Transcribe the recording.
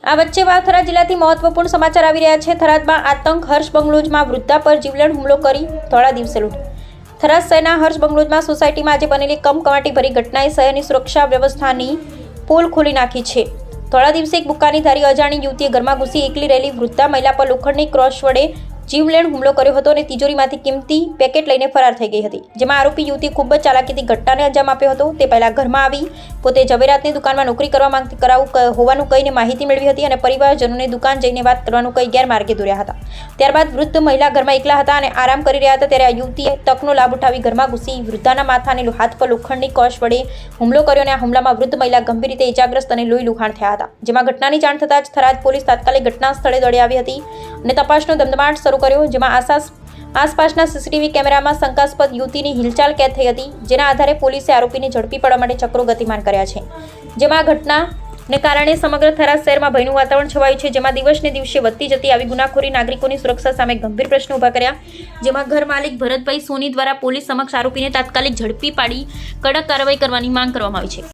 આ વચ્ચે થરાદ જિલ્લાથી મહત્વપૂર્ણ સમાચાર આવી રહ્યા છે। થરાદમાં આતંક, હર્ષ બંગલોઝમાં વૃદ્ધા પર જીવલેણ હુમલો કરી થોડા દિવસે લૂંટ। થરાદ શહેરના હર્ષ બંગલોઝમાં સોસાયટીમાં આજે બનેલી કમકમાટી ભરી ઘટનાએ શહેરની સુરક્ષા વ્યવસ્થાની પોલ ખોલી નાખી છે। થોડા દિવસે એક બુક્કાનીધારી અજાણી યુવતીએ ઘરમાં ઘૂસી એકલી રહેલી વૃદ્ધા મહિલા પર લોખંડની ક્રોસ વડે જીવલેણ હુમલો કર્યો હતો અને તિજોરીમાંથી કિંમતી પેકેટ લઈને ફરાર થઈ ગઈ હતી, જેમાં આરોપી યુવતી ખૂબ જ ચાલાકીથી ઘટનાને અંજામ આપ્યો હતો। તે પહેલા ઘરમાં આવી પોતે ઝવેરાતની દુકાનમાં નોકરી કરવા માંગતી કરાવું હોવાનું કહીને માહિતી મેળવી હતી અને પરિવારજનોને દુકાન જઈને વાત કરવાનું કહી ગેરમાર્ગે દોર્યા હતા। ત્યારબાદ વૃદ્ધ મહિલા ઘરમાં એકલા હતા અને આરામ કરી રહ્યા હતા ત્યારે આ યુવતીએ તકનો લાભ ઉઠાવી ઘરમાં ઘૂસી વૃદ્ધાના માથા અને હાથ પર લોખંડની કોશ વડે હુમલો કર્યો અને આ હુમલામાં વૃદ્ધ મહિલા ગંભીર રીતે ઇજાગ્રસ્ત અને લોહી લુહાણ થયા હતા, જેમાં ઘટનાની જાણ થતાં જ થરાદ પોલીસ તાત્કાલિક ઘટના સ્થળે દોડી આવી હતી અને તપાસનો ધમધમાટ શરૂ કર્યો, જેમાં આસપાસના સીસીટીવી કેમેરામાં શંકાસ્પદ યુવતીની હિલચાલ કેદ થઈ હતી, જેના આધારે પોલીસે આરોપીને ઝડપી પાડવા માટે ચક્રો ગતિમાન કર્યા છે। જેમાં આ ઘટનાને કારણે સમગ્ર થરાદ શહેરમાં ભયનું વાતાવરણ છવાયું છે, જેમાં દિવસને દિવસે વધતી જતી આવી ગુનાખોરી નાગરિકોની સુરક્ષા સામે ગંભીર પ્રશ્નો ઊભા કર્યા, જેમાં ઘર માલિક ભરતભાઈ સોની દ્વારા પોલીસ સમક્ષ આરોપીને તાત્કાલિક ઝડપી પાડી કડક કાર્યવાહી કરવાની માંગ કરવામાં આવી છે।